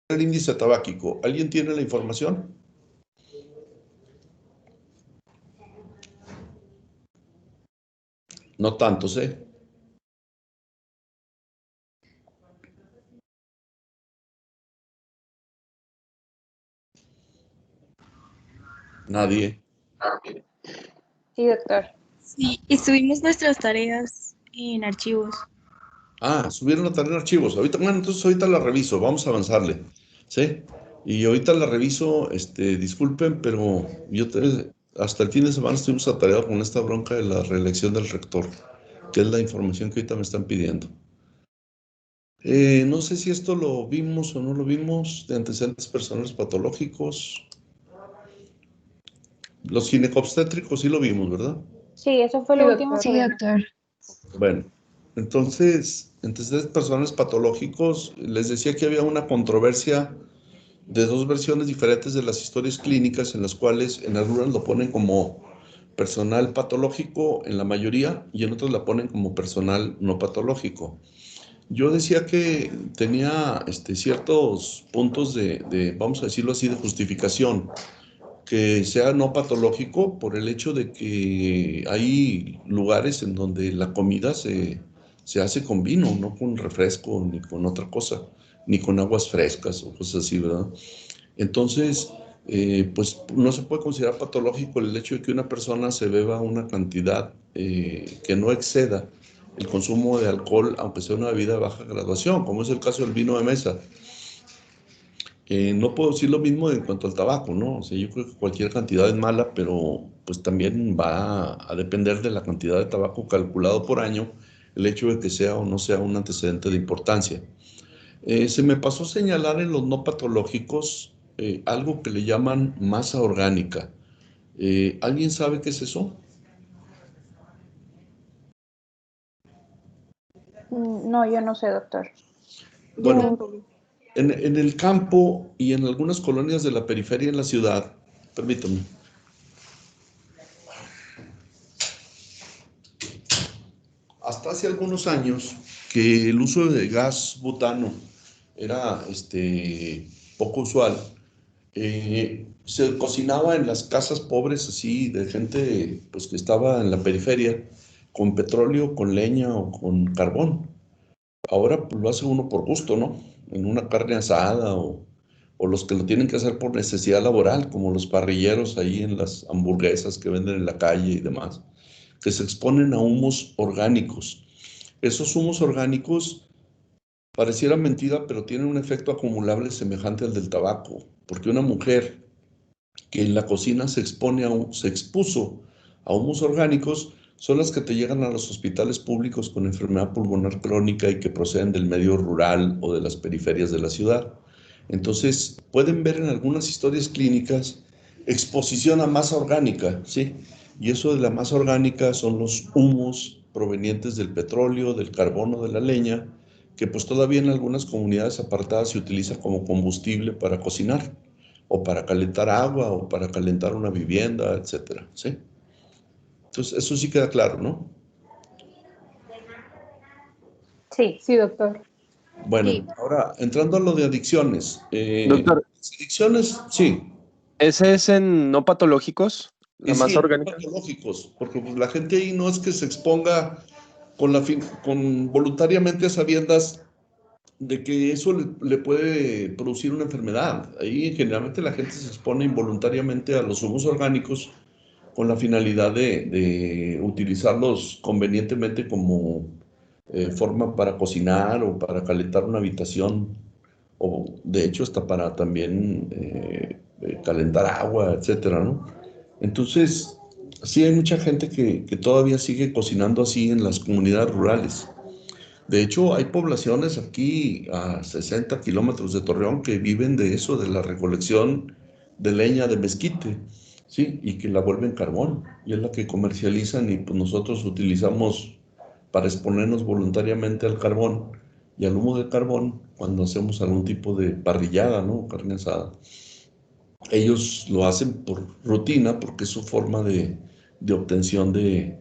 el índice tabáquico. ¿Alguien tiene la información? No tantos, ¿eh? Nadie. Sí, doctor. Sí, y subimos nuestras tareas en archivos. Ah, subieron la tarea en archivos. Ahorita, bueno, entonces ahorita la reviso, vamos a avanzarle. ¿Sí? Y ahorita la reviso, disculpen, pero hasta el fin de semana estuvimos atareados con esta bronca de la reelección del rector, que es la información que ahorita me están pidiendo. No sé si esto lo vimos o no lo vimos, de antecedentes personales patológicos. Los ginecobstétricos sí lo vimos, ¿verdad? Sí, eso fue Sí, lo último doctor. que Sí, vimos. doctor. Bueno, entonces, antecedentes personales patológicos, les decía que había una controversia de dos versiones diferentes de las historias clínicas en las cuales en algunas lo ponen como personal patológico en la mayoría y en otras la ponen como personal no patológico. Yo decía que tenía ciertos puntos vamos a decirlo así, de justificación, que sea no patológico por el hecho de que hay lugares en donde la comida se hace con vino, no con refresco ni con otra cosa, ni con aguas frescas o cosas así, ¿verdad? Entonces, pues no se puede considerar patológico el hecho de que una persona se beba una cantidad que no exceda el consumo de alcohol, aunque sea una bebida de baja graduación, como es el caso del vino de mesa. No puedo decir lo mismo en cuanto al tabaco, ¿no? O sea, yo creo que cualquier cantidad es mala, pero pues también va a depender de la cantidad de tabaco calculado por año, el hecho de que sea o no sea un antecedente de importancia. Se me pasó señalar en los no patológicos algo que le llaman masa orgánica. ¿Alguien sabe qué es eso? No, yo no sé, doctor. Bueno, Yo, en el campo y en algunas colonias de la periferia en la ciudad, permítame, hasta hace algunos años que el uso de gas butano era poco usual. Se cocinaba en las casas pobres así de gente pues que estaba en la periferia con petróleo, con leña o con carbón. Ahora pues, lo hace uno por gusto, ¿no? En una carne asada o los que lo tienen que hacer por necesidad laboral, como los parrilleros ahí en las hamburguesas que venden en la calle y demás, que se exponen a humos orgánicos. Esos humos orgánicos pareciera mentira, pero tienen un efecto acumulable semejante al del tabaco, porque una mujer que en la cocina se expuso a humos orgánicos son las que te llegan a los hospitales públicos con enfermedad pulmonar crónica y que proceden del medio rural o de las periferias de la ciudad. Entonces, pueden ver en algunas historias clínicas exposición a masa orgánica, ¿sí? Y eso de la masa orgánica son los humos provenientes del petróleo, del carbono, de la leña, que pues todavía en algunas comunidades apartadas se utiliza como combustible para cocinar o para calentar agua, o para calentar una vivienda, etcétera, ¿sí? Entonces, eso sí queda claro, ¿no? Sí. sí, doctor. Bueno, Sí. ahora, entrando a lo de adicciones. Doctor, Las adicciones, sí, ¿ese es en no patológicos? ¿La y sí, masa en orgánica? patológicos, porque pues, la gente ahí no es que se exponga con voluntariamente a sabiendas de que eso le puede producir una enfermedad. Ahí generalmente la gente se expone involuntariamente a los humos orgánicos con la finalidad de utilizarlos convenientemente como forma para cocinar o para calentar una habitación, o de hecho hasta para también calentar agua, etcétera, ¿no? Entonces, sí hay mucha gente que todavía sigue cocinando así en las comunidades rurales. De hecho, hay poblaciones aquí a 60 kilómetros de Torreón que viven de eso, de la recolección de leña de mezquite, ¿sí? Y que la vuelven carbón, y es la que comercializan y pues nosotros utilizamos para exponernos voluntariamente al carbón y al humo de carbón cuando hacemos algún tipo de parrillada, ¿no? Carne asada. Ellos lo hacen por rutina porque es su forma de obtención de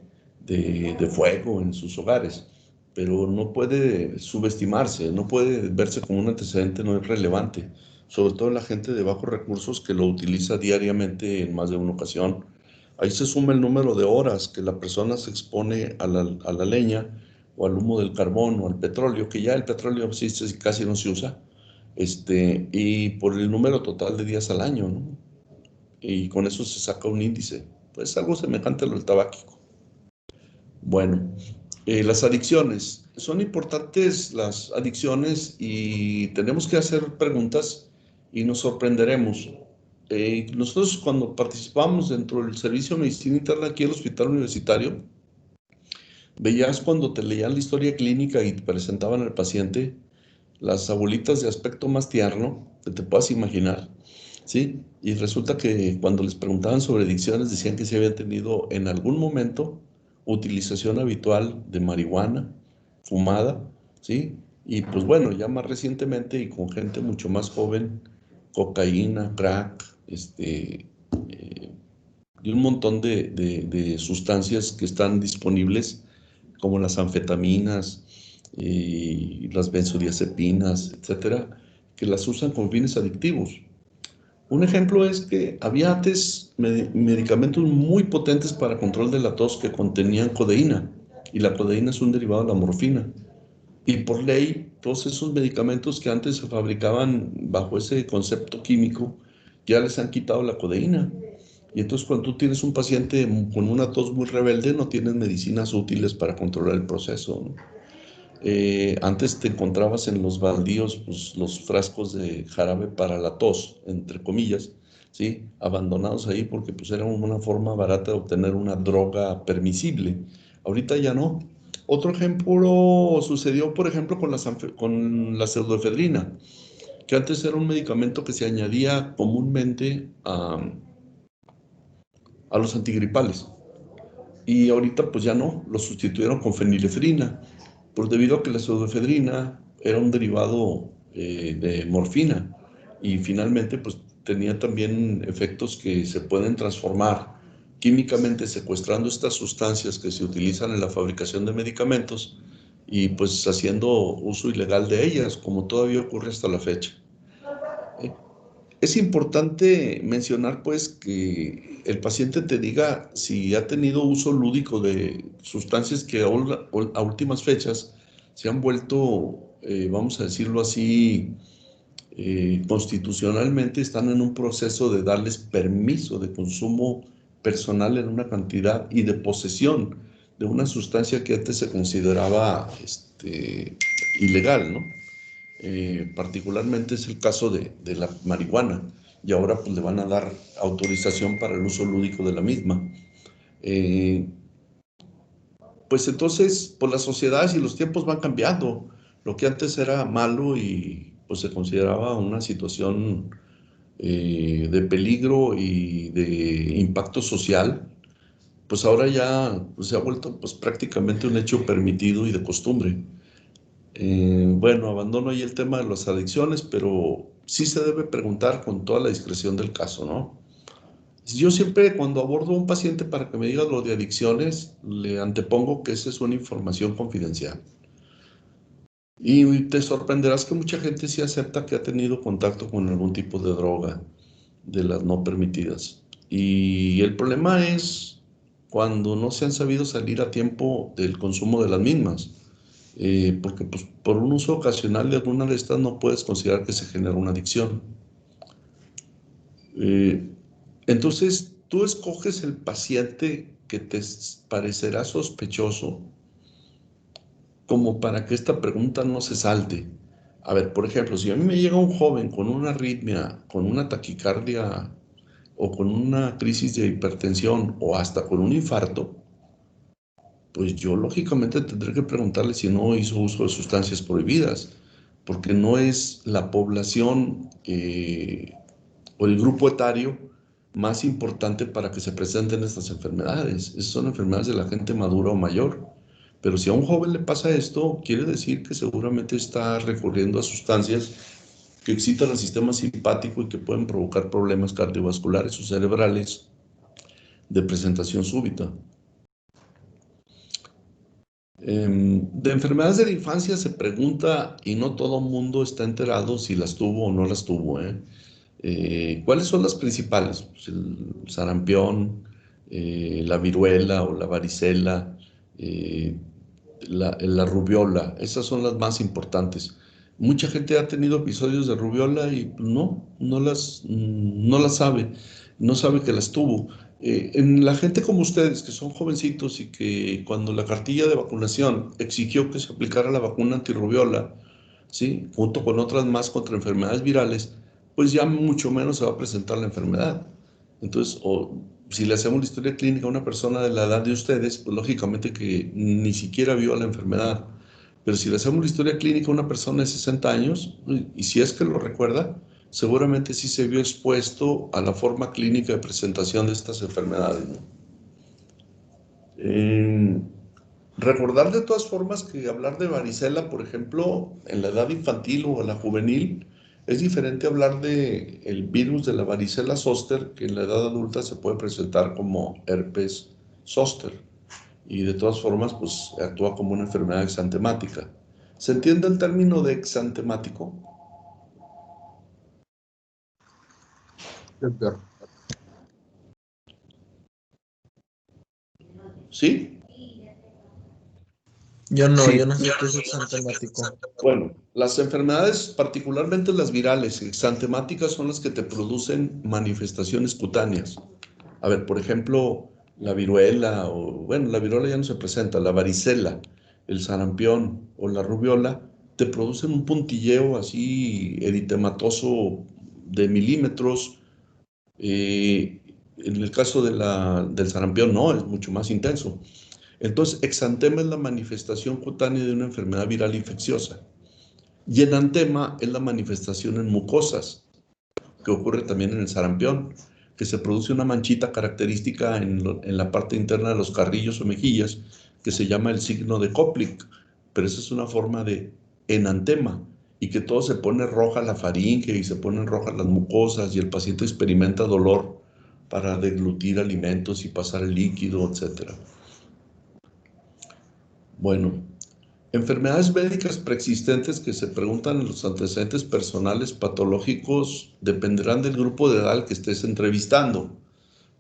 fuego en sus hogares, pero no puede subestimarse, no puede verse como un antecedente no relevante. sobre todo la gente de bajos recursos que lo utiliza diariamente en más de una ocasión. Ahí se suma el número de horas que la persona se expone a la leña o al humo del carbón o al petróleo, que ya el petróleo existe y casi no se usa, y por el número total de días al año, ¿no? Y con eso se saca un índice, pues algo semejante a lo del tabáquico. Bueno, las adicciones. Son importantes las adicciones y tenemos que hacer preguntas y nos sorprenderemos. Nosotros cuando participamos dentro del servicio de medicina interna aquí en el hospital universitario, veías cuando te leían la historia clínica y te presentaban al paciente, las abuelitas de aspecto más tierno que te puedas imaginar, ¿sí? Y resulta que cuando les preguntaban sobre adicciones decían que se habían tenido en algún momento utilización habitual de marihuana, fumada, ¿sí? Y pues bueno, ya más recientemente y con gente mucho más joven, cocaína, crack, y un montón de sustancias que están disponibles, como las anfetaminas y las benzodiazepinas, etcétera, que las usan con fines adictivos. Un ejemplo es que había antes medicamentos muy potentes para control de la tos que contenían codeína, y la codeína es un derivado de la morfina. Y por ley, todos esos medicamentos que antes se fabricaban bajo ese concepto químico, ya les han quitado la codeína. Y entonces cuando tú tienes un paciente con una tos muy rebelde, no tienes medicinas útiles para controlar el proceso, ¿no? Antes te encontrabas en los baldíos pues, los frascos de jarabe para la tos, entre comillas, ¿sí? Abandonados ahí porque pues, era una forma barata de obtener una droga permisible. Ahorita ya no. Otro ejemplo sucedió, por ejemplo, con la pseudoefedrina, que antes era un medicamento que se añadía comúnmente a los antigripales. Y ahorita pues ya no, lo sustituyeron con fenilefrina, pues debido a que la pseudoefedrina era un derivado de morfina y finalmente pues tenía también efectos que se pueden transformar químicamente secuestrando estas sustancias que se utilizan en la fabricación de medicamentos y pues haciendo uso ilegal de ellas, como todavía ocurre hasta la fecha. Es importante mencionar, pues, que el paciente te diga si ha tenido uso lúdico de sustancias que a últimas fechas se han vuelto, vamos a decirlo así, constitucionalmente están en un proceso de darles permiso de consumo personal en una cantidad y de posesión de una sustancia que antes se consideraba ilegal, ¿no? Particularmente es el caso de la marihuana, y ahora pues le van a dar autorización para el uso lúdico de la misma. Pues entonces, pues las sociedades y los tiempos van cambiando. Lo que antes era malo y pues se consideraba una situación de peligro y de impacto social, pues ahora ya pues, se ha vuelto pues prácticamente un hecho permitido y de costumbre. Bueno, abandono ahí el tema de las adicciones, pero sí se debe preguntar con toda la discreción del caso, ¿no? Yo siempre cuando abordo a un paciente para que me diga lo de adicciones, le antepongo que esa es una información confidencial. Y te sorprenderás que mucha gente sí acepta que ha tenido contacto con algún tipo de droga, de las no permitidas. Y el problema es cuando no se han sabido salir a tiempo del consumo de las mismas. Porque pues, por un uso ocasional de alguna de estas no puedes considerar que se genera una adicción. Entonces, tú escoges el paciente que te parecerá sospechoso como para que esta pregunta no se salte. A ver, por ejemplo, si a mí me llega un joven con una arritmia, con una taquicardia o con una crisis de hipertensión o hasta con un infarto, pues yo lógicamente tendré que preguntarle si no hizo uso de sustancias prohibidas, porque no es la población o el grupo etario más importante para que se presenten estas enfermedades. Esas son enfermedades de la gente madura o mayor. Pero si a un joven le pasa esto, quiere decir que seguramente está recurriendo a sustancias que excitan el sistema simpático y que pueden provocar problemas cardiovasculares o cerebrales de presentación súbita. De enfermedades de la infancia se pregunta, y no todo el mundo está enterado si las tuvo o no las tuvo, ¿eh? ¿Cuáles son las principales? Pues el sarampión, la viruela o la varicela, eh, la rubiola, esas son las más importantes. Mucha gente ha tenido episodios de rubiola y pues, no las sabe, no sabe que las tuvo. En la gente como ustedes, que son jovencitos y que cuando la cartilla de vacunación exigió que se aplicara la vacuna antirrubiola, ¿sí? Junto con otras más contra enfermedades virales, pues ya mucho menos se va a presentar la enfermedad. Entonces, si le hacemos la historia clínica a una persona de la edad de ustedes, pues lógicamente que ni siquiera vio la enfermedad. Pero si le hacemos la historia clínica a una persona de 60 años, y si es que lo recuerda, seguramente sí se vio expuesto a la forma clínica de presentación de estas enfermedades, ¿no? Recordar de todas formas que hablar de varicela, por ejemplo, en la edad infantil o en la juvenil, es diferente hablar de el virus de la varicela zóster, que en la edad adulta se puede presentar como herpes zóster. Y de todas formas, pues actúa como una enfermedad exantemática. ¿Se entiende el término de exantemático? Doctor. ¿Sí? Yo no Sí. sé qué es exantemático. Bueno, las enfermedades, particularmente las virales, exantemáticas, son las que te producen manifestaciones cutáneas. A ver, por ejemplo, la viruela, o bueno, la viruela ya no se presenta, la varicela, el sarampión o la rubiola, te producen un puntilleo así eritematoso de milímetros. En el caso del sarampión no, es mucho más intenso. Entonces, exantema es la manifestación cutánea de una enfermedad viral infecciosa. Y enantema es la manifestación en mucosas, que ocurre también en el sarampión, que se produce una manchita característica en la parte interna de los carrillos o mejillas, que se llama el signo de Koplik, pero esa es una forma de enantema, y que todo se pone roja la faringe y se ponen rojas las mucosas y el paciente experimenta dolor para deglutir alimentos y pasar el líquido, etc. Bueno, enfermedades médicas preexistentes que se preguntan en los antecedentes personales patológicos dependerán del grupo de edad al que estés entrevistando.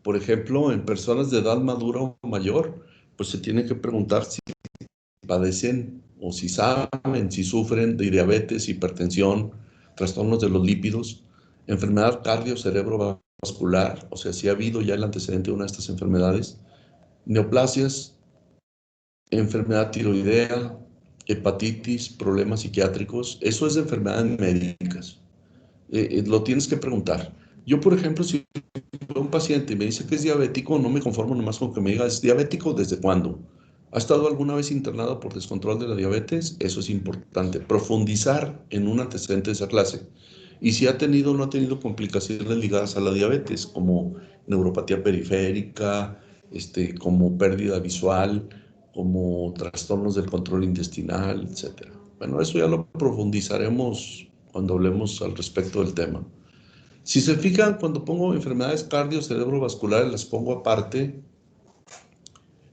Por ejemplo, en personas de edad madura o mayor, pues se tiene que preguntar si padecen o si saben, si sufren de diabetes, hipertensión, trastornos de los lípidos, enfermedad cardio-cerebrovascular, o sea, si ha habido ya el antecedente de una de estas enfermedades, neoplasias, enfermedad tiroidea, hepatitis, problemas psiquiátricos, eso es de enfermedades médicas. Lo tienes que preguntar. Yo, por ejemplo, si un paciente me dice que es diabético, no me conformo nomás con que me diga, ¿es diabético desde cuándo? ¿Ha estado alguna vez internado por descontrol de la diabetes? Eso es importante. Profundizar en un antecedente de esa clase. Y si ha tenido o no ha tenido complicaciones ligadas a la diabetes, como neuropatía periférica, como pérdida visual, como trastornos del control intestinal, etc. Bueno, eso ya lo profundizaremos cuando hablemos al respecto del tema. Si se fijan, cuando pongo enfermedades cardio-cerebrovasculares, las pongo aparte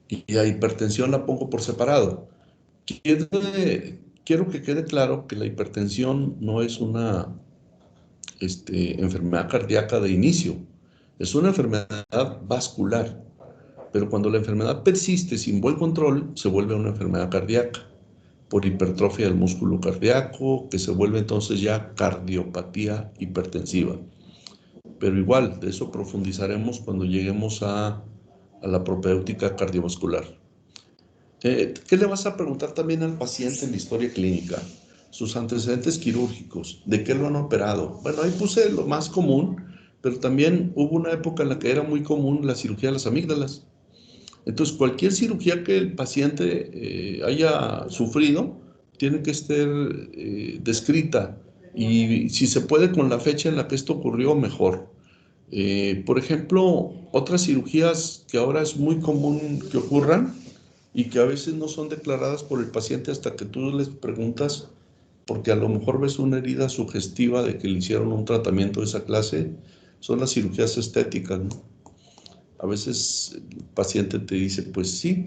y a hipertensión la pongo por separado. Quiero que quede claro que la hipertensión no es una enfermedad cardíaca de inicio, es una enfermedad vascular, pero cuando la enfermedad persiste sin buen control, se vuelve una enfermedad cardíaca por hipertrofia del músculo cardíaco, que se vuelve entonces ya cardiopatía hipertensiva. Pero igual, de eso profundizaremos cuando lleguemos a la propéutica cardiovascular. ¿Qué le vas a preguntar también al paciente en la historia clínica? Sus antecedentes quirúrgicos, ¿de qué lo han operado? Bueno, ahí puse lo más común, pero también hubo una época en la que era muy común la cirugía de las amígdalas. Entonces, cualquier cirugía que el paciente haya sufrido tiene que estar descrita y si se puede con la fecha en la que esto ocurrió, mejor. Por ejemplo, otras cirugías que ahora es muy común que ocurran y que a veces no son declaradas por el paciente hasta que tú les preguntas, porque a lo mejor ves una herida sugestiva de que le hicieron un tratamiento de esa clase, son las cirugías estéticas, ¿no? A veces el paciente te dice, pues sí,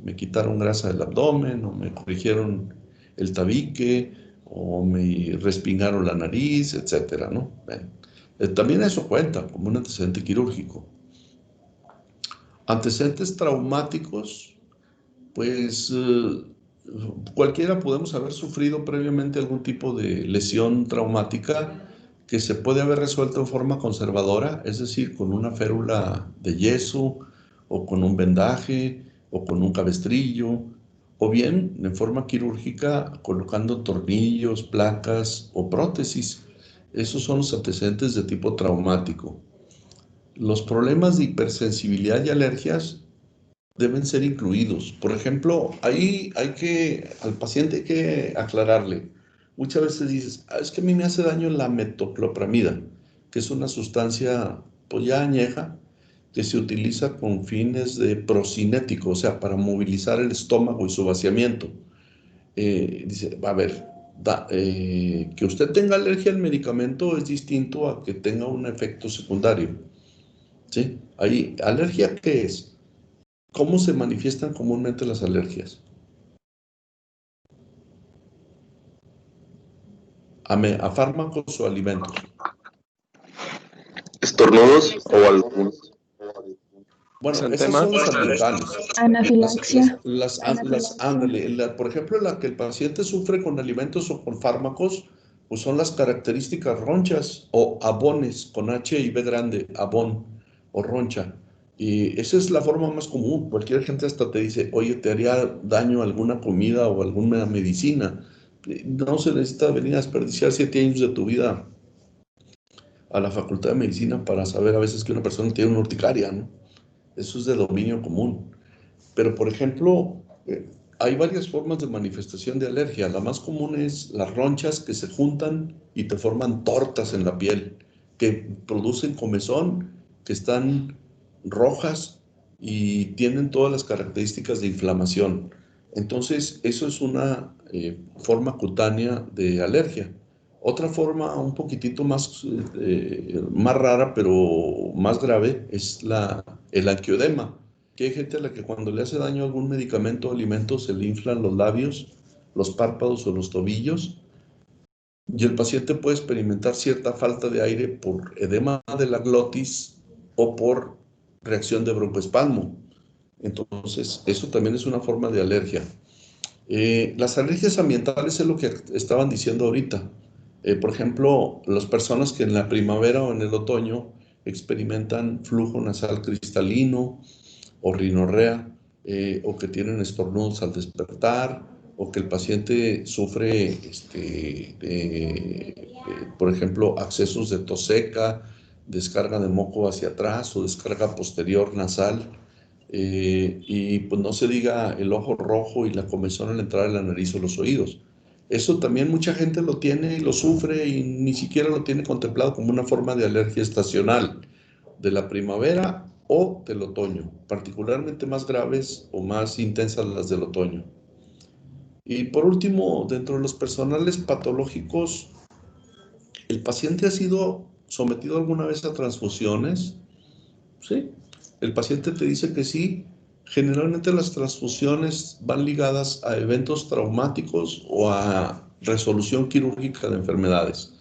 me quitaron grasa del abdomen, o me corrigieron el tabique, o me respingaron la nariz, etcétera, ¿no? Bueno, también eso cuenta como un antecedente quirúrgico. Antecedentes traumáticos, pues cualquiera podemos haber sufrido previamente algún tipo de lesión traumática que se puede haber resuelto en forma conservadora, es decir, con una férula de yeso, o con un vendaje, o con un cabestrillo, o bien en forma quirúrgica colocando tornillos, placas o prótesis. Esos son los antecedentes de tipo traumático. Los problemas de hipersensibilidad y alergias deben ser incluidos. Por ejemplo, ahí al paciente hay que aclararle. Muchas veces dices, es que a mí me hace daño la metoclopramida, que es una sustancia pues ya añeja, que se utiliza con fines de procinético, o sea, para movilizar el estómago y su vaciamiento. Dice, a ver, que usted tenga alergia al medicamento es distinto a que tenga un efecto secundario, ¿sí? Ahí, ¿alergia qué es? ¿Cómo se manifiestan comúnmente las alergias? A fármacos o alimentos. Estornudos o algunos. Bueno, esas Exantema. son las ambientales. Anafilaxia. Ándale, por ejemplo, la que el paciente sufre con alimentos o con fármacos, pues son las características ronchas o abones, con H y B grande, abón o roncha. Y esa es la forma más común. Cualquier gente hasta te dice, oye, ¿te haría daño alguna comida o alguna medicina? No se necesita venir a desperdiciar 7 años de tu vida a la Facultad de Medicina para saber a veces que una persona tiene una urticaria, ¿no? Eso es de dominio común. Pero, por ejemplo, hay varias formas de manifestación de alergia. La más común es las ronchas que se juntan y te forman tortas en la piel, que producen comezón, que están rojas y tienen todas las características de inflamación. Entonces, eso es una forma cutánea de alergia. Otra forma un poquitito más rara, pero más grave, es el angioedema, que hay gente a la que cuando le hace daño algún medicamento o alimento se le inflan los labios, los párpados o los tobillos, y el paciente puede experimentar cierta falta de aire por edema de la glotis o por reacción de broncoespasmo. Entonces, eso también es una forma de alergia. Las alergias ambientales es lo que estaban diciendo ahorita. Por ejemplo, las personas que en la primavera o en el otoño experimentan flujo nasal cristalino o rinorrea, o que tienen estornudos al despertar, o que el paciente sufre, por ejemplo, accesos de tos seca, descarga de moco hacia atrás o descarga posterior nasal. Y pues no se diga el ojo rojo y la comezón al entrar en la nariz o los oídos. Eso también mucha gente lo tiene y lo sufre y ni siquiera lo tiene contemplado como una forma de alergia estacional de la primavera o del otoño, particularmente más graves o más intensas las del otoño. Y por último, dentro de los personales patológicos, ¿el paciente ha sido sometido alguna vez a transfusiones? Sí, el paciente te dice que sí. Generalmente las transfusiones van ligadas a eventos traumáticos o a resolución quirúrgica de enfermedades.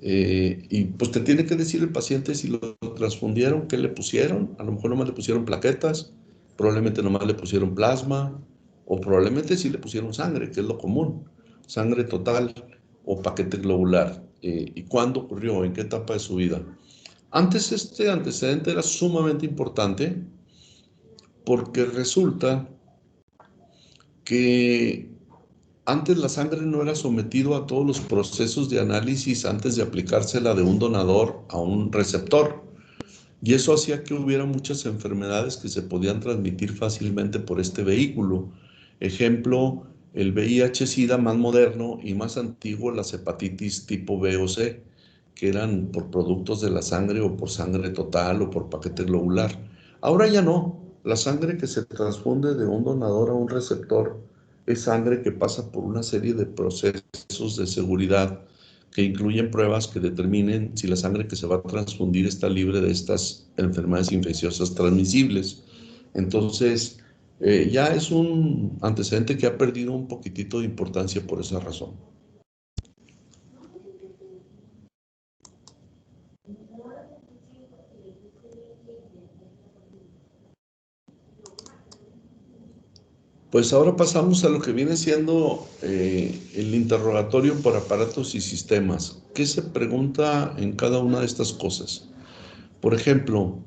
Y pues te tiene que decir el paciente si lo transfundieron, qué le pusieron. A lo mejor nomás le pusieron plaquetas, probablemente nomás le pusieron plasma, o probablemente sí le pusieron sangre, que es lo común, sangre total o paquete globular. ¿Y cuándo ocurrió? ¿En qué etapa de su vida? Antes este antecedente era sumamente importante porque resulta que antes la sangre no era sometido a todos los procesos de análisis antes de aplicársela de un donador a un receptor. Y eso hacía que hubiera muchas enfermedades que se podían transmitir fácilmente por este vehículo. Ejemplo, el VIH-Sida más moderno y más antiguo, las hepatitis tipo B o C, que eran por productos de la sangre o por sangre total o por paquete globular. Ahora ya no. La sangre que se transfunde de un donador a un receptor es sangre que pasa por una serie de procesos de seguridad que incluyen pruebas que determinen si la sangre que se va a transfundir está libre de estas enfermedades infecciosas transmisibles. Entonces, ya es un antecedente que ha perdido un poquitito de importancia por esa razón. Pues ahora pasamos a lo que viene siendo el interrogatorio por aparatos y sistemas. ¿Qué se pregunta en cada una de estas cosas? Por ejemplo,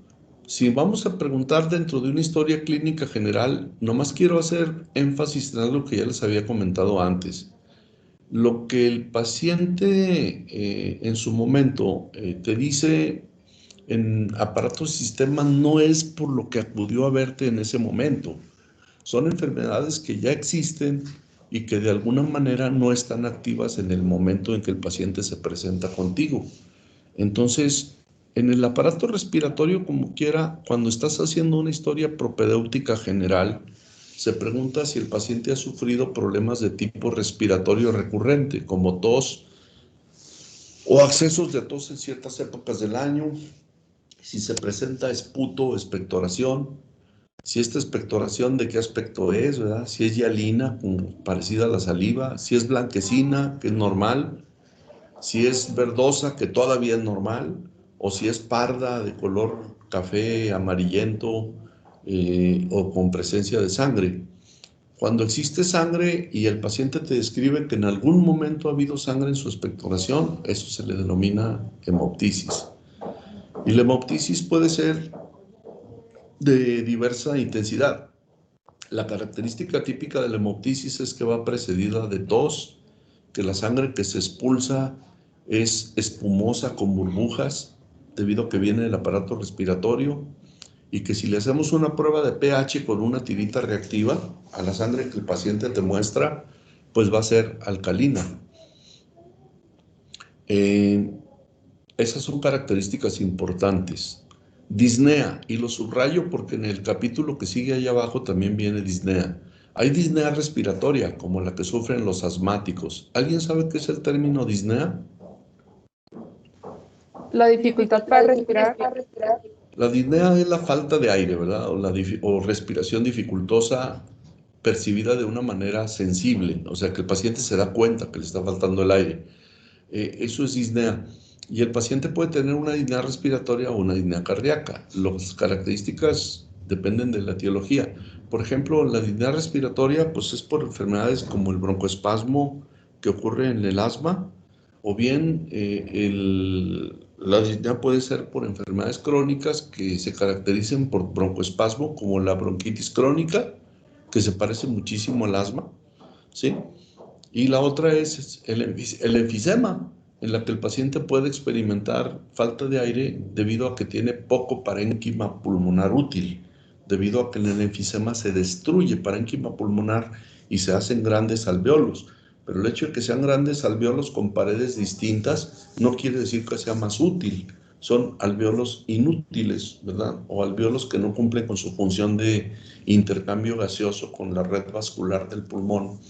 si vamos a preguntar dentro de una historia clínica general, nomás quiero hacer énfasis en algo que ya les había comentado antes. Lo que el paciente en su momento te dice en aparatos y sistemas no es por lo que acudió a verte en ese momento. Son enfermedades que ya existen y que de alguna manera no están activas en el momento en que el paciente se presenta contigo. Entonces, en el aparato respiratorio, como quiera, cuando estás haciendo una historia propedéutica general, se pregunta si el paciente ha sufrido problemas de tipo respiratorio recurrente, como tos o accesos de tos en ciertas épocas del año, si se presenta esputo o expectoración, si esta expectoración de qué aspecto es, ¿verdad? Si es hialina, parecida a la saliva, si es blanquecina, que es normal, si es verdosa, que todavía es normal, o si es parda, de color café, amarillento, o con presencia de sangre. Cuando existe sangre y el paciente te describe que en algún momento ha habido sangre en su expectoración, eso se le denomina hemoptisis. Y la hemoptisis puede ser de diversa intensidad. La característica típica de la hemoptisis es que va precedida de tos, que la sangre que se expulsa es espumosa con burbujas, debido a que viene del aparato respiratorio, y que si le hacemos una prueba de pH con una tirita reactiva a la sangre que el paciente te muestra, pues va a ser alcalina. Esas son características importantes. Disnea, y lo subrayo porque en el capítulo que sigue allá abajo también viene disnea. Hay disnea respiratoria, como la que sufren los asmáticos. ¿Alguien sabe qué es el término disnea? La dificultad para respirar. La disnea es la falta de aire, ¿verdad? O respiración dificultosa percibida de una manera sensible, o sea que el paciente se da cuenta que le está faltando el aire. Eso es disnea. Y el paciente puede tener una disnea respiratoria o una disnea cardíaca. Las características dependen de la etiología. Por ejemplo, la disnea respiratoria pues es por enfermedades como el broncoespasmo que ocurre en el asma, o bien la disnea puede ser por enfermedades crónicas que se caractericen por broncoespasmo, como la bronquitis crónica, que se parece muchísimo al asma, ¿sí? Y la otra es el enfisema, en la que el paciente puede experimentar falta de aire debido a que tiene poco parénquima pulmonar útil, debido a que en el enfisema se destruye parénquima pulmonar y se hacen grandes alveolos. Pero el hecho de que sean grandes alveolos con paredes distintas no quiere decir que sea más útil. Son alveolos inútiles, ¿verdad? O alveolos que no cumplen con su función de intercambio gaseoso con la red vascular del pulmón,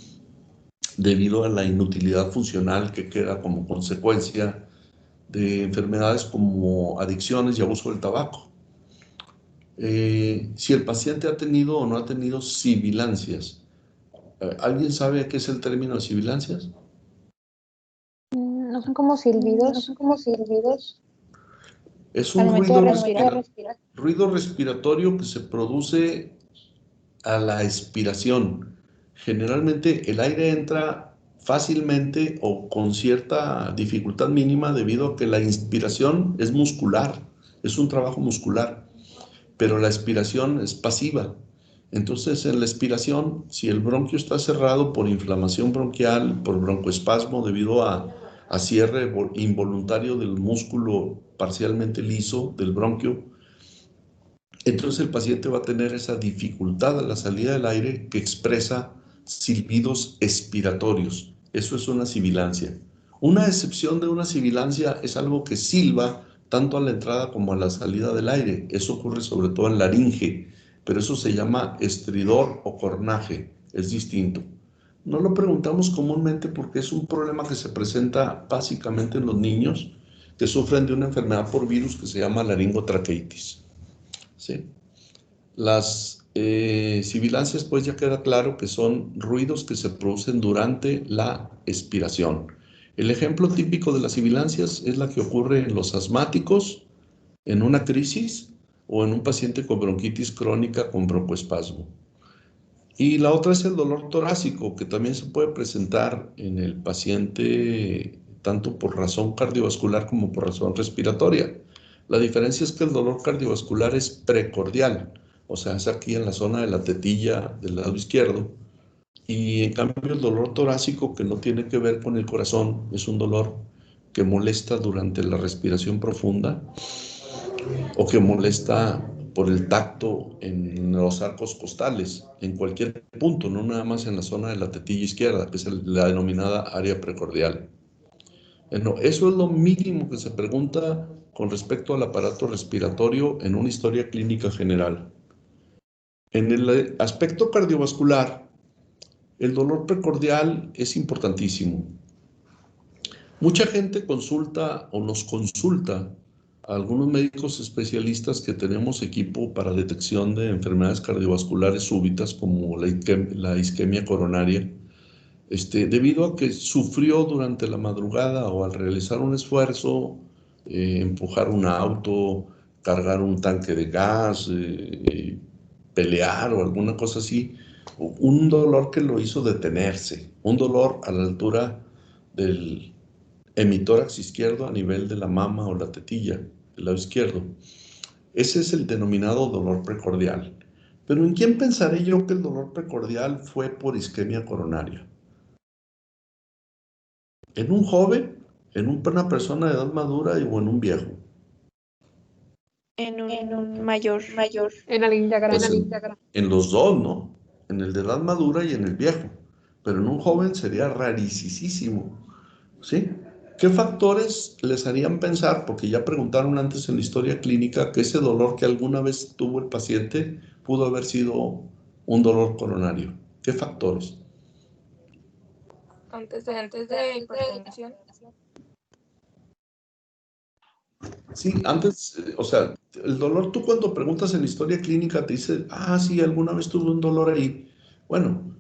debido a la inutilidad funcional que queda como consecuencia de enfermedades como adicciones y abuso del tabaco. Si el paciente ha tenido o no ha tenido sibilancias, ¿alguien sabe qué es el término de sibilancias? ¿No son como silbidos? Es Al un momento de respirar. ruido respiratorio que se produce a la expiración. Generalmente el aire entra fácilmente o con cierta dificultad mínima debido a que la inspiración es muscular, es un trabajo muscular, pero la expiración es pasiva. Entonces, en la expiración, si el bronquio está cerrado por inflamación bronquial, por broncoespasmo debido a cierre involuntario del músculo parcialmente liso del bronquio, entonces el paciente va a tener esa dificultad a la salida del aire que expresa silbidos expiratorios. Eso es una sibilancia. Una excepción de una sibilancia es algo que silba tanto a la entrada como a la salida del aire. Eso ocurre sobre todo en laringe, pero eso se llama estridor o cornaje, es distinto. No lo preguntamos comúnmente porque es un problema que se presenta básicamente en los niños que sufren de una enfermedad por virus que se llama laringotraqueitis. ¿Sí? Las sibilancias, pues ya queda claro que son ruidos que se producen durante la expiración. El ejemplo típico de las sibilancias es la que ocurre en los asmáticos, en una crisis o en un paciente con bronquitis crónica con broncoespasmo. Y la otra es el dolor torácico, que también se puede presentar en el paciente tanto por razón cardiovascular como por razón respiratoria. La diferencia es que el dolor cardiovascular es precordial, o sea, es aquí en la zona de la tetilla del lado izquierdo, y en cambio el dolor torácico, que no tiene que ver con el corazón, es un dolor que molesta durante la respiración profunda o que molesta por el tacto en los arcos costales, en cualquier punto, no nada más en la zona de la tetilla izquierda, que es la denominada área precordial. Bueno, eso es lo mínimo que se pregunta con respecto al aparato respiratorio en una historia clínica general. En el aspecto cardiovascular, el dolor precordial es importantísimo. Mucha gente consulta o nos consulta a algunos médicos especialistas que tenemos equipo para detección de enfermedades cardiovasculares súbitas como la isquemia coronaria, debido a que sufrió durante la madrugada o al realizar un esfuerzo, empujar un auto, cargar un tanque de gas, pelear o alguna cosa así, un dolor que lo hizo detenerse, un dolor a la altura del hemitórax izquierdo a nivel de la mama o la tetilla del lado izquierdo. Ese es el denominado dolor precordial. Pero ¿en quién pensaré yo que el dolor precordial fue por isquemia coronaria? ¿En un joven, en una persona de edad madura o en un viejo? En un mayor. En alguien ya Pues grande. en los dos, ¿no? En el de edad madura y en el viejo. Pero en un joven sería rarísimo, ¿sí? ¿Qué factores les harían pensar, porque ya preguntaron antes en la historia clínica, que ese dolor que alguna vez tuvo el paciente pudo haber sido un dolor coronario? ¿Qué factores? Antecedentes de hipertensión. Sí, antes, o sea, el dolor, tú cuando preguntas en la historia clínica te dice, ah, sí, alguna vez tuve un dolor ahí. Bueno,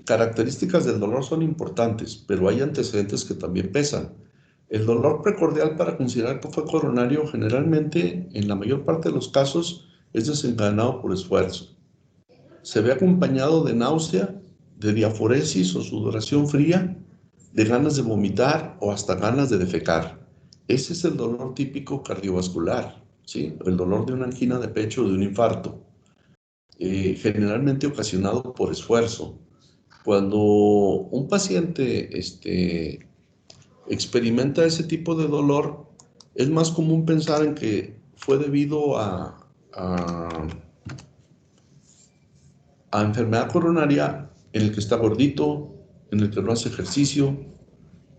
características del dolor son importantes, pero hay antecedentes que también pesan. El dolor precordial para considerar que fue coronario generalmente, en la mayor parte de los casos, es desencadenado por esfuerzo. Se ve acompañado de náusea, de diaforesis o sudoración fría, de ganas de vomitar o hasta ganas de defecar. Ese es el dolor típico cardiovascular, ¿sí? El dolor de una angina de pecho o de un infarto, generalmente ocasionado por esfuerzo. Cuando un paciente experimenta ese tipo de dolor, es más común pensar en que fue debido a enfermedad coronaria en el que está gordito, en el que no hace ejercicio,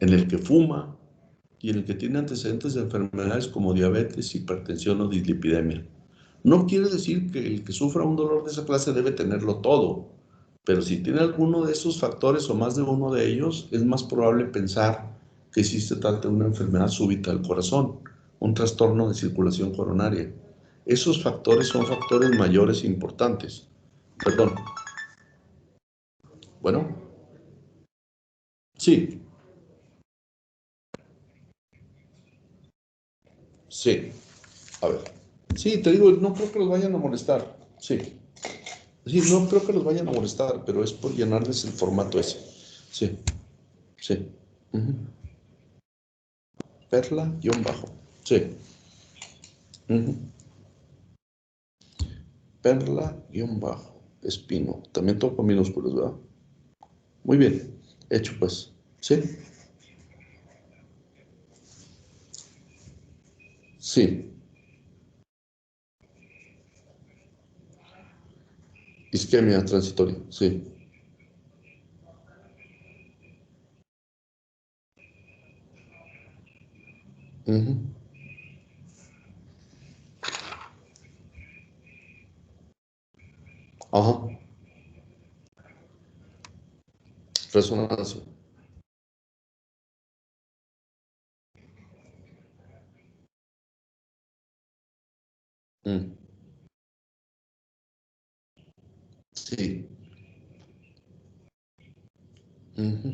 en el que fuma y en el que tiene antecedentes de enfermedades como diabetes, hipertensión o dislipidemia. No quiere decir que el que sufra un dolor de esa clase debe tenerlo todo, pero si tiene alguno de esos factores o más de uno de ellos, es más probable pensar que sí se trata de una enfermedad súbita del corazón, un trastorno de circulación coronaria. Esos factores son factores mayores e importantes. Perdón. Bueno, sí, sí. A ver. Sí, te digo, no creo que los vayan a molestar. Sí. Sí, no creo que los vayan a molestar, pero es por llenarles el formato ese. Sí, sí. Ujú. Perla, guión bajo. Sí. Ujú. Perla, guión bajo. Espino. También todo con minúsculas, ¿verdad? Muy bien. Hecho, pues. Sí. Sí. Isquemia transitoria. Sí. Ujú. Ajá. Resonancia. Mm, sí. Ujú.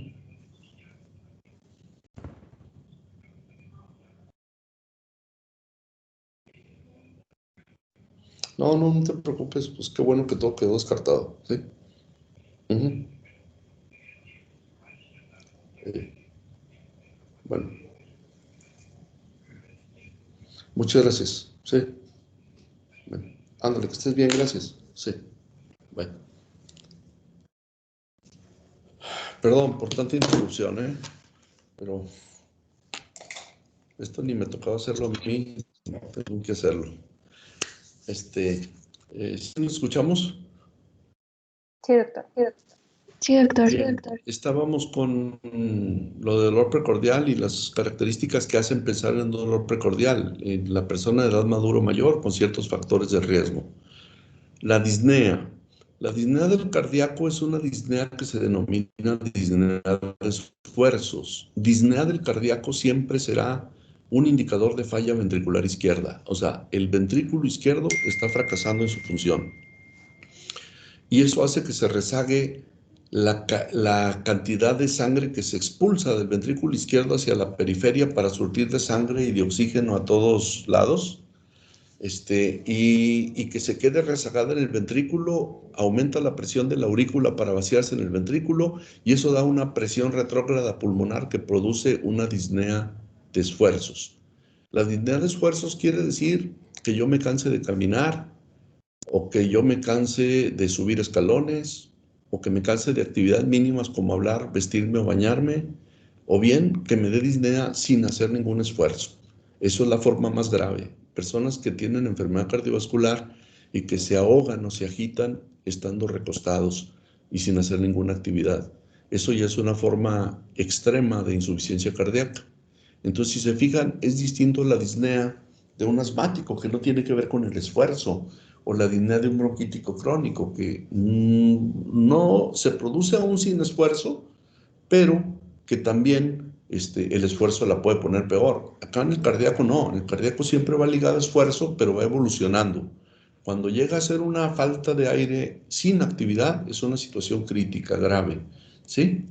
No, no, no te preocupes, pues qué bueno que todo quedó descartado, ¿sí? Ujú. Eh, bueno, muchas gracias, sí. Bueno, ándale, que estés bien, gracias, sí. Bueno, perdón por tanta interrupción, ¿eh? Pero esto ni me tocaba hacerlo a mí, tengo que hacerlo. ¿Sí nos escuchamos? Sí, doctor. Sí, doctor. Bien, estábamos con lo de dolor precordial y las características que hacen pensar en dolor precordial en la persona de edad madura o mayor con ciertos factores de riesgo. La disnea. La disnea del cardíaco es una disnea que se denomina disnea de esfuerzos. Disnea del cardíaco siempre será un indicador de falla ventricular izquierda. O sea, el ventrículo izquierdo está fracasando en su función. Y eso hace que se rezague la cantidad de sangre que se expulsa del ventrículo izquierdo hacia la periferia para surtir de sangre y de oxígeno a todos lados, y que se quede rezagada en el ventrículo, aumenta la presión de la aurícula para vaciarse en el ventrículo y eso da una presión retrógrada pulmonar que produce una disnea de esfuerzos. La disnea de esfuerzos quiere decir que yo me canse de caminar, o que yo me canse de subir escalones, o que me canse de actividades mínimas como hablar, vestirme o bañarme, o bien que me dé disnea sin hacer ningún esfuerzo. Eso es la forma más grave. Personas que tienen enfermedad cardiovascular y que se ahogan o se agitan estando recostados y sin hacer ninguna actividad. Eso ya es una forma extrema de insuficiencia cardíaca. Entonces, si se fijan, es distinto la disnea de un asmático, que no tiene que ver con el esfuerzo, o la disnea de un bronquítico crónico, que no se produce aún sin esfuerzo, pero que también el esfuerzo la puede poner peor. Acá en el cardíaco no, en el cardíaco siempre va ligado a esfuerzo, pero va evolucionando. Cuando llega a ser una falta de aire sin actividad, es una situación crítica, grave, ¿sí?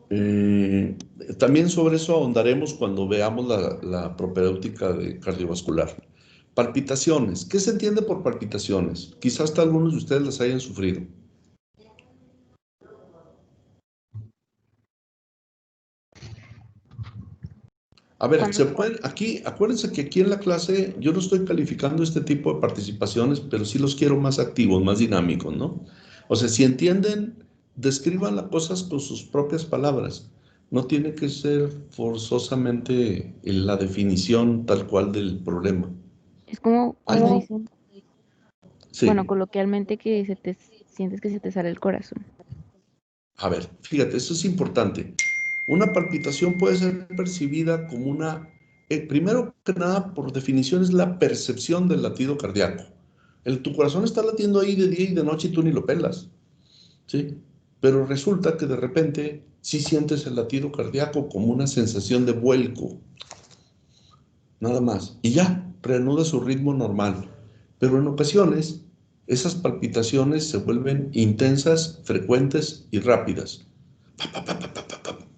Eh, También sobre eso ahondaremos cuando veamos la propedéutica de cardiovascular. Palpitaciones. ¿Qué se entiende por palpitaciones? Quizás hasta algunos de ustedes las hayan sufrido. A ver, se pueden, aquí, acuérdense que aquí en la clase yo no estoy calificando este tipo de participaciones, pero sí los quiero más activos, más dinámicos, ¿no? O sea, si entienden, describan las cosas con sus propias palabras. No tiene que ser forzosamente la definición tal cual del problema. Es como cuando ¿Algo? dicen, bueno, Sí. coloquialmente que sientes que se te sale el corazón. A ver, fíjate, eso es importante. Una palpitación puede ser percibida como primero que nada, por definición, es la percepción del latido cardíaco. Tu corazón está latiendo ahí de día y de noche y tú ni lo pelas, ¿sí? Pero resulta que de repente sí sientes el latido cardíaco como una sensación de vuelco, nada más. Y ya, reanuda su ritmo normal. Pero en ocasiones, esas palpitaciones se vuelven intensas, frecuentes y rápidas.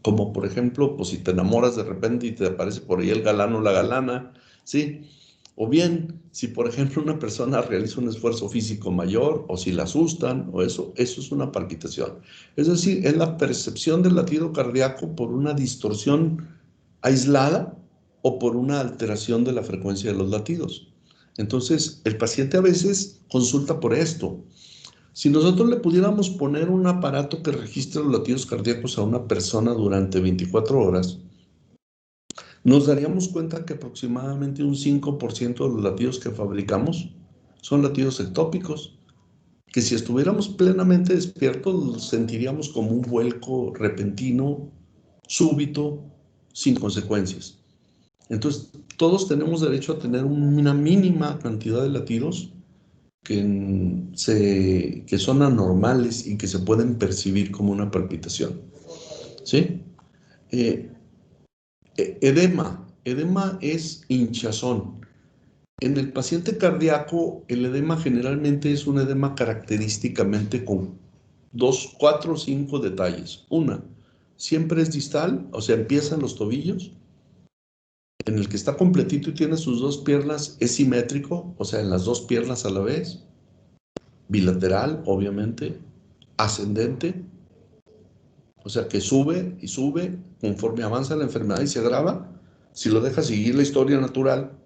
Como por ejemplo, pues si te enamoras de repente y te aparece por ahí el galán o la galana, ¿sí? O bien, si por ejemplo una persona realiza un esfuerzo físico mayor, o si la asustan, o eso es una palpitación. Es decir, es la percepción del latido cardíaco por una distorsión aislada o por una alteración de la frecuencia de los latidos. Entonces, el paciente a veces consulta por esto. Si nosotros le pudiéramos poner un aparato que registre los latidos cardíacos a una persona durante 24 horas, nos daríamos cuenta que aproximadamente un 5% de los latidos que fabricamos son latidos ectópicos, que si estuviéramos plenamente despiertos los sentiríamos como un vuelco repentino, súbito, sin consecuencias. Entonces, todos tenemos derecho a tener una mínima cantidad de latidos que son anormales y que se pueden percibir como una palpitación. ¿Sí? Edema. Edema es hinchazón. En el paciente cardíaco, el edema generalmente es un edema característicamente con 2, 4 o 5 detalles. Una, siempre es distal, o sea, empieza en los tobillos. En el que está completito y tiene sus dos piernas, es simétrico, o sea, en las dos piernas a la vez. Bilateral, obviamente. Ascendente, o sea, que sube y sube conforme avanza la enfermedad y se agrava. Si lo deja seguir la historia natural,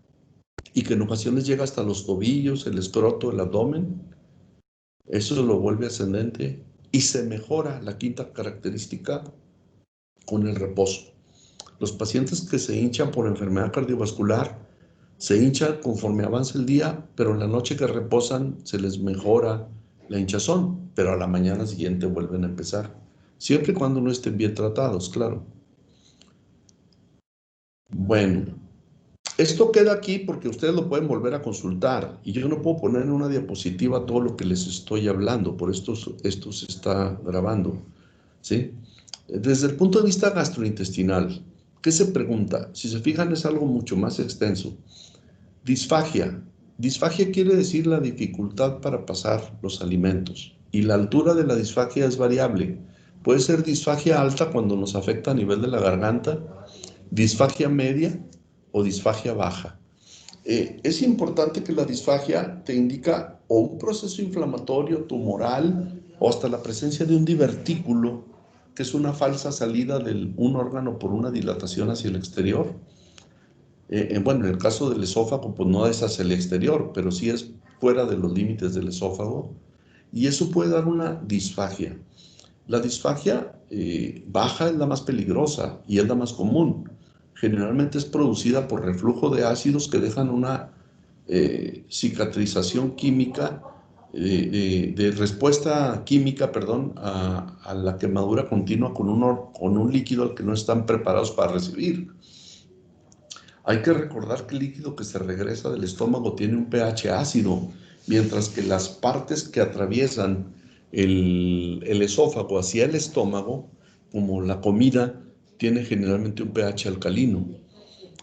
y que en ocasiones llega hasta los tobillos, el escroto, el abdomen, eso lo vuelve ascendente y se mejora la quinta característica con el reposo. Los pacientes que se hinchan por enfermedad cardiovascular se hinchan conforme avanza el día, pero en la noche que reposan se les mejora la hinchazón, pero a la mañana siguiente vuelven a empezar, siempre y cuando no estén bien tratados, claro. Bueno, esto queda aquí porque ustedes lo pueden volver a consultar y yo no puedo poner en una diapositiva todo lo que les estoy hablando, por esto se está grabando, ¿sí? Desde el punto de vista gastrointestinal, ¿qué se pregunta? Si se fijan es algo mucho más extenso. Disfagia. Disfagia quiere decir la dificultad para pasar los alimentos y la altura de la disfagia es variable. Puede ser disfagia alta cuando nos afecta a nivel de la garganta, disfagia media o disfagia baja. Es importante que la disfagia te indica o un proceso inflamatorio, tumoral, o hasta la presencia de un divertículo, que es una falsa salida de un órgano por una dilatación hacia el exterior. Bueno, en el caso del esófago, pues no es hacia el exterior, pero sí es fuera de los límites del esófago, y eso puede dar una disfagia. La disfagia baja es la más peligrosa y es la más común. Generalmente es producida por reflujo de ácidos que dejan una cicatrización química, de respuesta química, perdón, a la quemadura continua con un líquido al que no están preparados para recibir. Hay que recordar que el líquido que se regresa del estómago tiene un pH ácido, mientras que las partes que atraviesan el esófago hacia el estómago, como la comida, tiene generalmente un pH alcalino.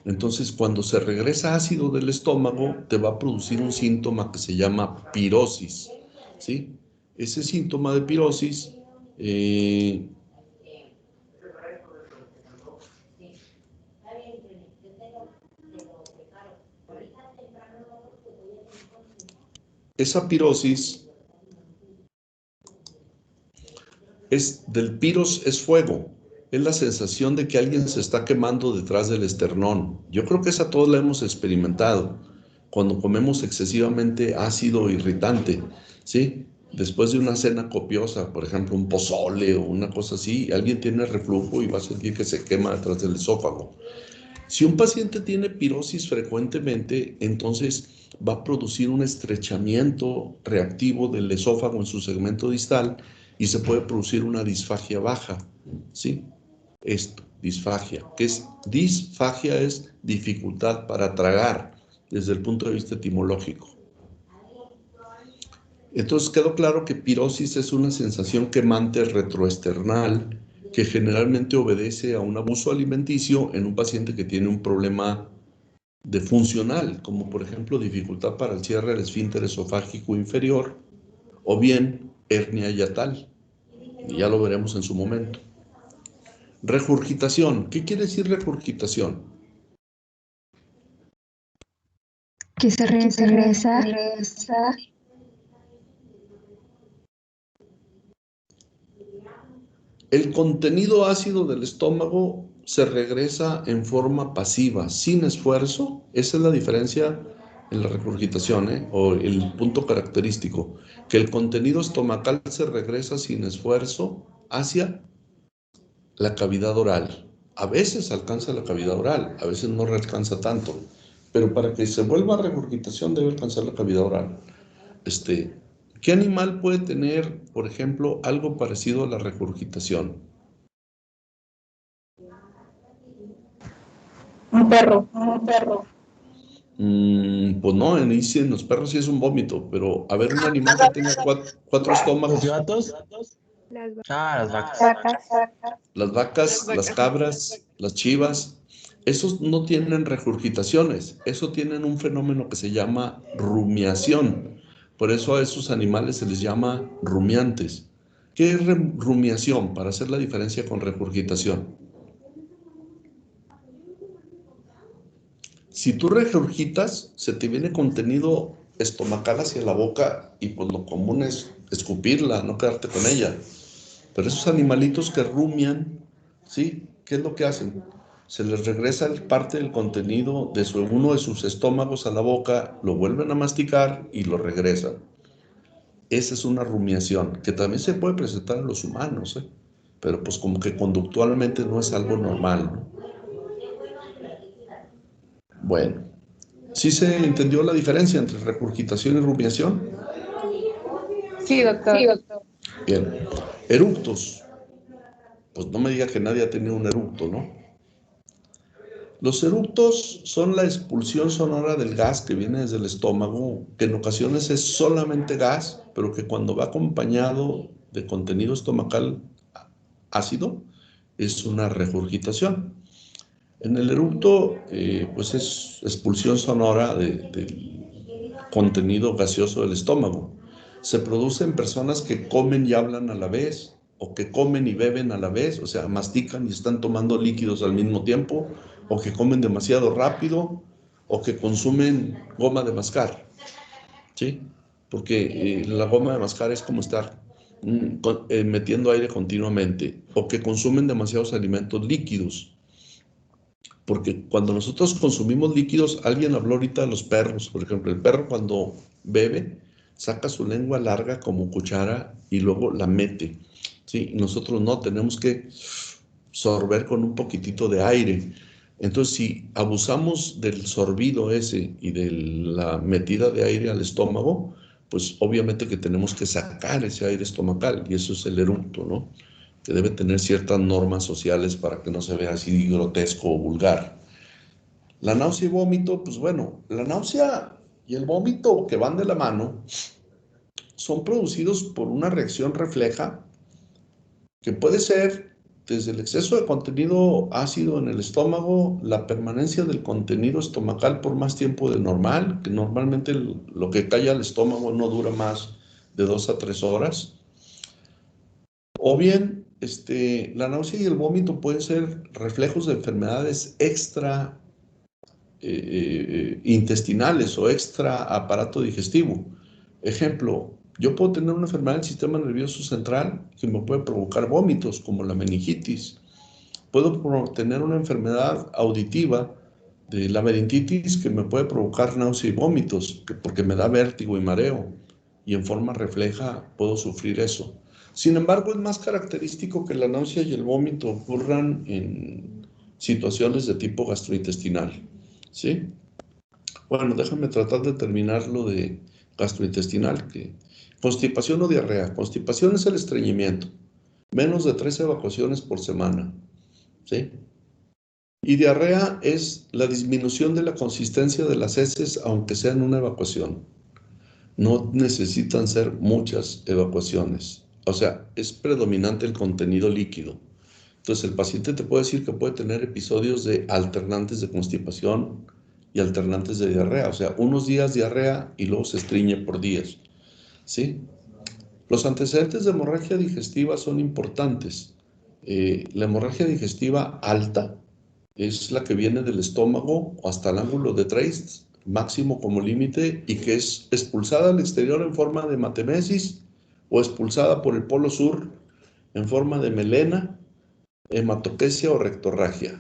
Entonces, cuando se regresa ácido del estómago, te va a producir un síntoma que se llama pirosis, ¿sí? Ese síntoma de pirosis esa pirosis del piros es fuego, es la sensación de que alguien se está quemando detrás del esternón. Yo creo que esa todos la hemos experimentado cuando comemos excesivamente ácido irritante, ¿sí? Después de una cena copiosa, por ejemplo, un pozole o una cosa así, alguien tiene reflujo y va a sentir que se quema detrás del esófago. Si un paciente tiene pirosis frecuentemente, entonces va a producir un estrechamiento reactivo del esófago en su segmento distal y se puede producir una disfagia baja, ¿sí? Esto, disfagia, disfagia es dificultad para tragar desde el punto de vista etimológico. Entonces quedó claro que pirosis es una sensación quemante retroesternal que generalmente obedece a un abuso alimenticio en un paciente que tiene un problema de funcional, como por ejemplo dificultad para el cierre del esfínter esofágico inferior o bien hernia hiatal. Y ya lo veremos en su momento. Regurgitación. ¿Qué quiere decir regurgitación? Que se regresa. El contenido ácido del estómago se regresa en forma pasiva, sin esfuerzo. Esa es la diferencia en la regurgitación, o el punto característico, que el contenido estomacal se regresa sin esfuerzo hacia la cavidad oral. A veces alcanza la cavidad oral, a veces no alcanza tanto, pero para que se vuelva regurgitación debe alcanzar la cavidad oral. ¿Qué animal puede tener, por ejemplo, algo parecido a la regurgitación? Un perro. Pues no, en los perros sí es un vómito, pero a ver, un animal que tenga cuatro ¿Los estómagos, gatos? Las Ah, las vacas. vacas. las vacas, las cabras, las chivas, esos no tienen regurgitaciones, eso tienen un fenómeno que se llama rumiación. Por eso a esos animales se les llama rumiantes. ¿Qué es rumiación? Para hacer la diferencia con regurgitación. Si tú regurgitas, se te viene contenido estomacal hacia la boca y pues lo común es escupirla, no quedarte con ella. Pero esos animalitos que rumian, ¿sí? ¿Qué es lo que hacen? Se les regresa parte del contenido de uno de sus estómagos a la boca, lo vuelven a masticar y lo regresan. Esa es una rumiación, que también se puede presentar en los humanos, ¿eh? Pero pues como que conductualmente no es algo normal, ¿no? Bueno, ¿sí se entendió la diferencia entre regurgitación y rumiación? Sí, doctor. Bien. Eructos. Pues no me diga que nadie ha tenido un eructo, ¿no? Los eructos son la expulsión sonora del gas que viene desde el estómago, que en ocasiones es solamente gas, pero que cuando va acompañado de contenido estomacal ácido, es una regurgitación. En el eructo, pues es expulsión sonora del contenido gaseoso del estómago. Se produce en personas que comen y hablan a la vez, o que comen y beben a la vez, o sea, mastican y están tomando líquidos al mismo tiempo, o que comen demasiado rápido, o que consumen goma de mascar, ¿sí? Porque la goma de mascar es como estar metiendo aire continuamente, o que consumen demasiados alimentos líquidos. Porque cuando nosotros consumimos líquidos, alguien habló ahorita de los perros, por ejemplo, el perro cuando bebe saca su lengua larga como cuchara y luego la mete, ¿sí? Y nosotros no, tenemos que sorber con un poquitito de aire. Entonces, si abusamos del sorbido ese y de la metida de aire al estómago, pues obviamente que tenemos que sacar ese aire estomacal y eso es el eructo, ¿no? Que debe tener ciertas normas sociales para que no se vea así grotesco o vulgar. La náusea y vómito, pues bueno, la náusea y el vómito que van de la mano son producidos por una reacción refleja que puede ser desde el exceso de contenido ácido en el estómago, la permanencia del contenido estomacal por más tiempo del normal, que normalmente lo que cae al estómago no dura más de 2 a 3 horas, o bien la náusea y el vómito pueden ser reflejos de enfermedades extra intestinales o extra aparato digestivo. Ejemplo, yo puedo tener una enfermedad del sistema nervioso central que me puede provocar vómitos, como la meningitis. Puedo tener una enfermedad auditiva de la laberintitis que me puede provocar náusea y vómitos, porque me da vértigo y mareo, y en forma refleja puedo sufrir eso. Sin embargo, es más característico que la náusea y el vómito ocurran en situaciones de tipo gastrointestinal, ¿sí? Bueno, déjame tratar de terminar lo de gastrointestinal. Constipación o diarrea. Constipación es el estreñimiento. Menos de 3 evacuaciones por semana, ¿sí? Y diarrea es la disminución de la consistencia de las heces, aunque sea en una evacuación. No necesitan ser muchas evacuaciones. O sea, es predominante el contenido líquido. Entonces, el paciente te puede decir que puede tener episodios de alternantes de constipación y alternantes de diarrea. O sea, unos días diarrea y luego se estreñe por días, ¿sí? Los antecedentes de hemorragia digestiva son importantes. La hemorragia digestiva alta es la que viene del estómago hasta el ángulo de Treitz, máximo como límite, y que es expulsada al exterior en forma de hematemesis o expulsada por el polo sur en forma de melena, hematopesia o rectorragia.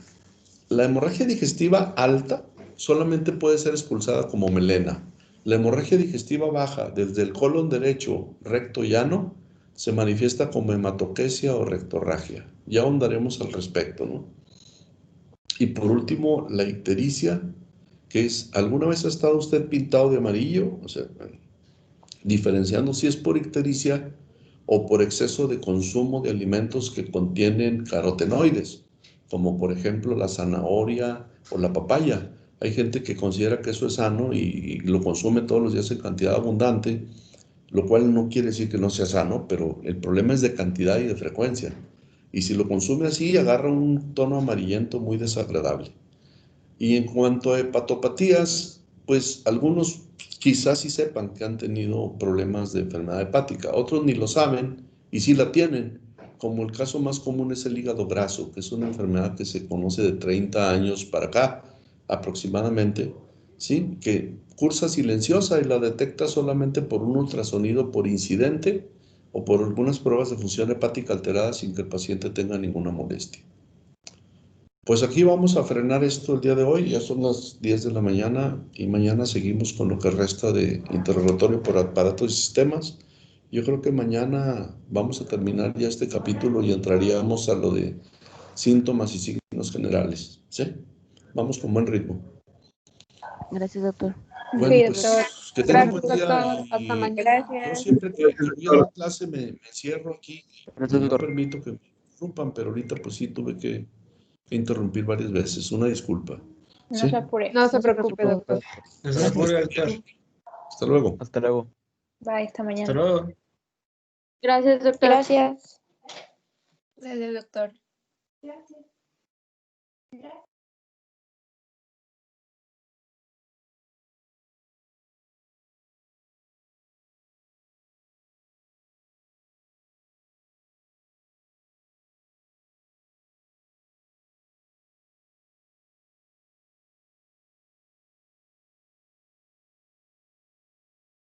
La hemorragia digestiva alta solamente puede ser expulsada como melena. La hemorragia digestiva baja, desde el colon derecho recto llano, se manifiesta como hematopesia o rectorragia. Ya ahondaremos al respecto, ¿no? Y por último, la ictericia, que es, ¿alguna vez ha estado usted pintado de amarillo? O sea, diferenciando si es por ictericia o por exceso de consumo de alimentos que contienen carotenoides, como por ejemplo la zanahoria o la papaya. Hay gente que considera que eso es sano y lo consume todos los días en cantidad abundante, lo cual no quiere decir que no sea sano, pero el problema es de cantidad y de frecuencia. Y si lo consume así, agarra un tono amarillento muy desagradable. Y en cuanto a hepatopatías, pues algunos quizás sí sepan que han tenido problemas de enfermedad hepática, otros ni lo saben y sí la tienen, como el caso más común es el hígado graso, que es una enfermedad que se conoce de 30 años para acá aproximadamente, ¿sí? Que cursa silenciosa y la detecta solamente por un ultrasonido por incidente o por algunas pruebas de función hepática alterada sin que el paciente tenga ninguna molestia. Pues aquí vamos a frenar esto el día de hoy, ya son las 10 de la mañana y mañana seguimos con lo que resta de interrogatorio por aparatos y sistemas. Yo creo que mañana vamos a terminar ya este capítulo y entraríamos a lo de síntomas y signos generales, ¿sí? Vamos con buen ritmo. Gracias, doctor. Bueno, Sí, pues doctor. que tengan buen Gracias, día doctor. Hasta y mañana. yo Gracias. siempre que voy a dar clase me encierro aquí Gracias, y no doctor. permito que me interrumpan, pero ahorita pues sí tuve que interrumpir varias veces. Una disculpa. No ¿Sí? se apure. No se preocupe, doctor. No se apure, doctor. Hasta luego. Hasta luego. Bye, hasta mañana. Hasta luego. Gracias, doctor. Gracias. Gracias, doctor.